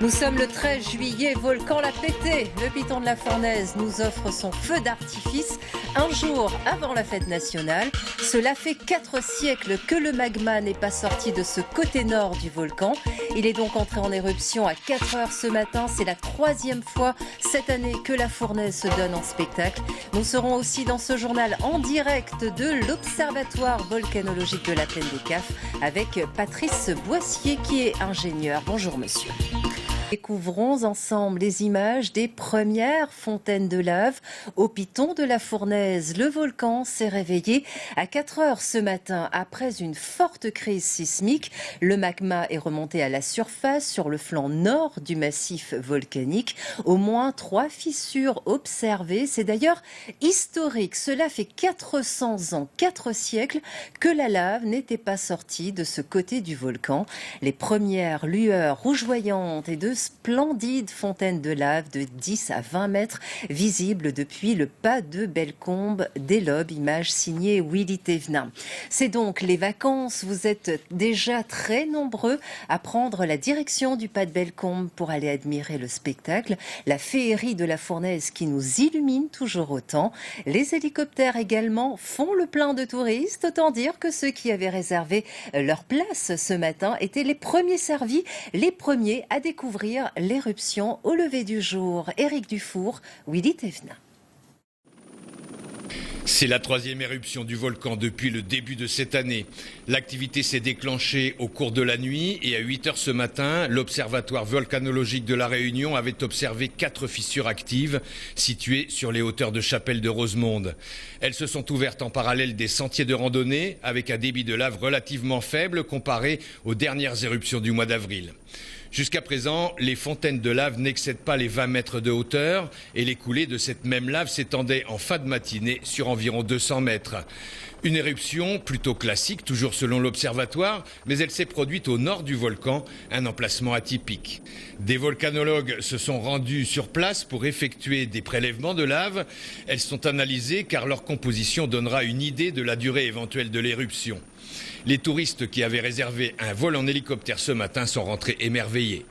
Nous sommes le 13 juillet, volcan l'a pété. Le piton de la Fournaise nous offre son feu d'artifice un jour avant la fête nationale. Cela fait 4 siècles que le magma n'est pas sorti de ce côté nord du volcan. Il est donc entré en éruption à 4 heures ce matin. C'est la 3e fois cette année que la Fournaise se donne en spectacle. Nous serons aussi dans ce journal en direct de l'Observatoire volcanologique de la Plaine des Cafres avec Patrice Boissier qui est ingénieur. Bonjour monsieur. Découvrons ensemble les images des premières fontaines de lave au piton de la Fournaise. Le volcan s'est réveillé à 4 heures ce matin après une forte crise sismique. Le magma est remonté à la surface sur le flanc nord du massif volcanique. Au moins 3 fissures observées. C'est d'ailleurs historique. Cela fait 400 ans, 4 siècles que la lave n'était pas sortie de ce côté du volcan. Les premières lueurs rougeoyantes et de splendides fontaines de lave de 10 à 20 mètres visibles depuis le pas de Bellecombe dès l'aube, image signée Willy Thévenin. C'est donc les vacances, vous êtes déjà très nombreux à prendre la direction du pas de Bellecombe pour aller admirer le spectacle, la féerie de la Fournaise qui nous illumine toujours autant. Les hélicoptères également font le plein de touristes, autant dire que ceux qui avaient réservé leur place ce matin étaient les premiers servis, les premiers à découvrir l'éruption au lever du jour. Éric Dufour, Willy Thévenin. C'est la 3e éruption du volcan depuis le début de cette année. L'activité s'est déclenchée au cours de la nuit et à 8 heures ce matin, l'Observatoire volcanologique de la Réunion avait observé 4 fissures actives situées sur les hauteurs de Chapelle de Rosemonde. Elles se sont ouvertes en parallèle des sentiers de randonnée avec un débit de lave relativement faible comparé aux dernières éruptions du mois d'avril. Jusqu'à présent, les fontaines de lave n'excèdent pas les 20 mètres de hauteur et les coulées de cette même lave s'étendaient en fin de matinée sur environ 200 mètres. Une éruption plutôt classique, toujours selon l'Observatoire, mais elle s'est produite au nord du volcan, un emplacement atypique. Des volcanologues se sont rendus sur place pour effectuer des prélèvements de lave. Elles sont analysées car leur composition donnera une idée de la durée éventuelle de l'éruption. Les touristes qui avaient réservé un vol en hélicoptère ce matin sont rentrés émerveillés.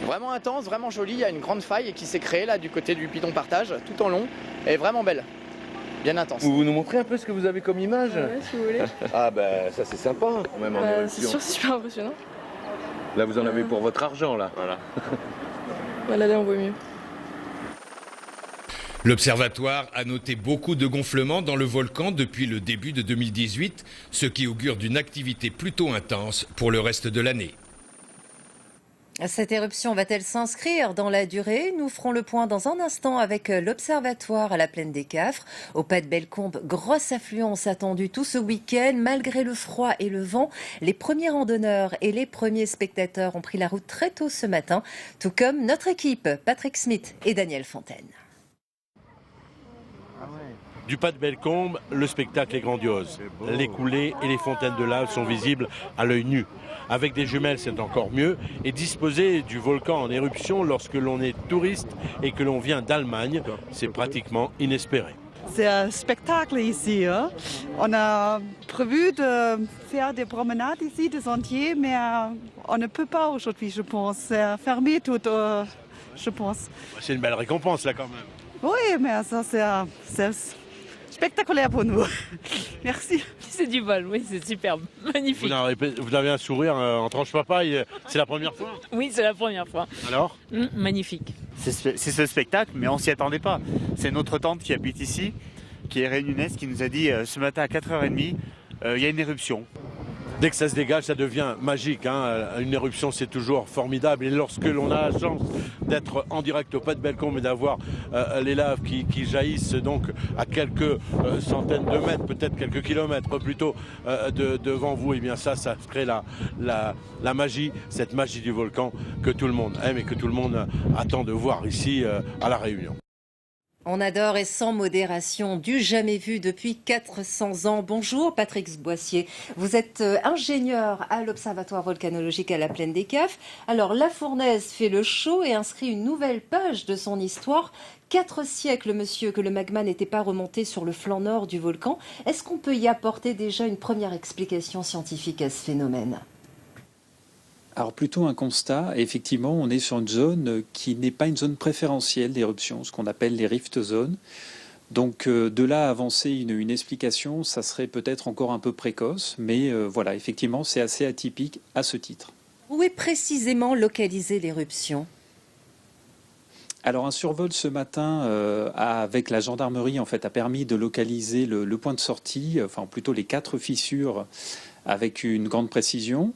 Vraiment intense, vraiment joli, il y a une grande faille qui s'est créée là du côté du piton partage, tout en long, et vraiment belle, bien intense. Vous nous montrez un peu ce que vous avez comme image? Ouais, si vous voulez. Ah bah ça c'est sympa, même en éruption. C'est sûr, c'est super impressionnant. Là vous en avez pour votre argent là. Voilà. Voilà, là on voit mieux. L'Observatoire a noté beaucoup de gonflements dans le volcan depuis le début de 2018, ce qui augure d'une activité plutôt intense pour le reste de l'année. Cette éruption va-t-elle s'inscrire dans la durée? Nous ferons le point dans un instant avec l'Observatoire à la Plaine des Cafres. Au pas de Bellecombe, grosse affluence attendue tout ce week-end. Malgré le froid et le vent, les premiers randonneurs et les premiers spectateurs ont pris la route très tôt ce matin, tout comme notre équipe, Patrick Smith et Daniel Fontaine. Du pas de Bellecombe, le spectacle est grandiose. Les coulées et les fontaines de lave sont visibles à l'œil nu. Avec des jumelles, c'est encore mieux. Et disposer du volcan en éruption lorsque l'on est touriste et que l'on vient d'Allemagne, c'est pratiquement inespéré. C'est un spectacle ici. Hein. On a prévu de faire des promenades ici, des sentiers, mais on ne peut pas aujourd'hui, je pense. C'est fermé tout, je pense. C'est une belle récompense là quand même. Oui, mais ça c'est spectaculaire pour nous. Merci. C'est du vol, oui, c'est superbe, magnifique. Vous avez un sourire en tranche papaye, c'est la première fois? Oui, c'est la première fois. Alors? Magnifique. C'est ce spectacle, mais on s'y attendait pas. C'est notre tante qui habite ici, qui est réunionnaise, qui nous a dit ce matin à 4h30, il y a une éruption. Dès que ça se dégage, ça devient magique. Une éruption, c'est toujours formidable. Et lorsque l'on a la chance d'être en direct au pas de Bellecombe et d'avoir les laves qui jaillissent donc à quelques centaines de mètres, peut-être quelques kilomètres plutôt devant vous, et bien ça crée la magie, cette magie du volcan que tout le monde aime et que tout le monde attend de voir ici à La Réunion. On adore et sans modération, du jamais vu depuis 400 ans. Bonjour Patrick Boissier, vous êtes ingénieur à l'Observatoire volcanologique à la Plaine des Cafres. Alors la Fournaise fait le show et inscrit une nouvelle page de son histoire. 4 siècles, monsieur, que le magma n'était pas remonté sur le flanc nord du volcan. Est-ce qu'on peut y apporter déjà une première explication scientifique à ce phénomène ? Alors plutôt un constat, effectivement on est sur une zone qui n'est pas une zone préférentielle d'éruption, ce qu'on appelle les rift zones. Donc de là à avancer une explication, ça serait peut-être encore un peu précoce, mais voilà, effectivement c'est assez atypique à ce titre. Où est précisément localisée l'éruption ? Alors un survol ce matin avec la gendarmerie en fait a permis de localiser le point de sortie, enfin plutôt les 4 fissures avec une grande précision.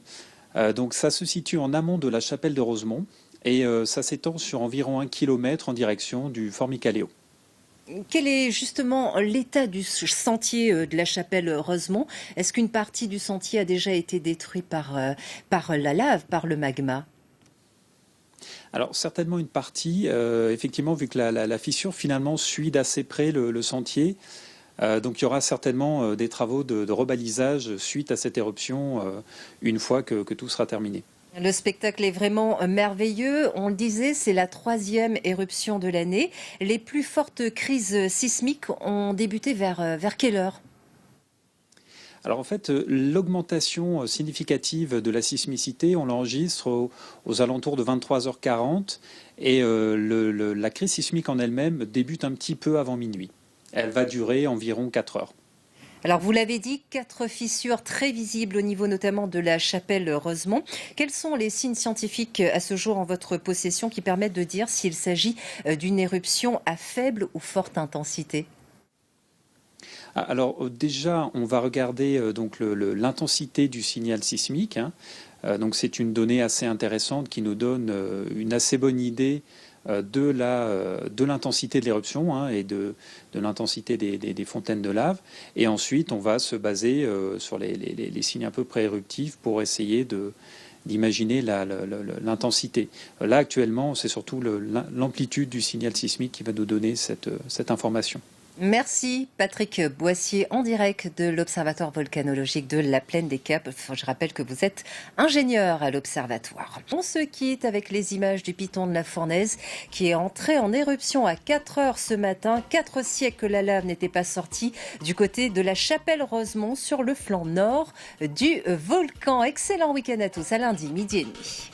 Donc ça se situe en amont de la chapelle de Rosemont et ça s'étend sur environ 1 km en direction du Fort Micaléo. Quel est justement l'état du sentier de la chapelle Rosemont ? Est-ce qu'une partie du sentier a déjà été détruite par la lave, par le magma ? Alors certainement une partie, effectivement vu que la fissure finalement suit d'assez près le sentier. Donc il y aura certainement des travaux de rebalisage suite à cette éruption une fois que tout sera terminé. Le spectacle est vraiment merveilleux. On le disait, c'est la 3e éruption de l'année. Les plus fortes crises sismiques ont débuté vers quelle heure ? Alors en fait, l'augmentation significative de la sismicité, on l'enregistre aux alentours de 23h40 et la crise sismique en elle-même débute un petit peu avant minuit. Elle va durer environ 4 heures. Alors vous l'avez dit, 4 fissures très visibles au niveau notamment de la chapelle Rosemont. Quels sont les signes scientifiques à ce jour en votre possession qui permettent de dire s'il s'agit d'une éruption à faible ou forte intensité ? Alors déjà, on va regarder donc l'intensité du signal sismique. Donc c'est une donnée assez intéressante qui nous donne une assez bonne idée de l'intensité de l'éruption et de l'intensité des fontaines de lave. Et ensuite, on va se baser sur les signes un peu pré-éruptifs pour essayer d'imaginer l'intensité. Là, actuellement, c'est surtout l'amplitude du signal sismique qui va nous donner cette information. Merci Patrick Boissier en direct de l'Observatoire volcanologique de la Plaine des Caps. Je rappelle que vous êtes ingénieur à l'Observatoire. On se quitte avec les images du piton de la Fournaise qui est entré en éruption à 4 heures ce matin. 4 siècles que la lave n'était pas sortie du côté de la chapelle Rosemont sur le flanc nord du volcan. Excellent week-end à tous, à lundi, midi et demi.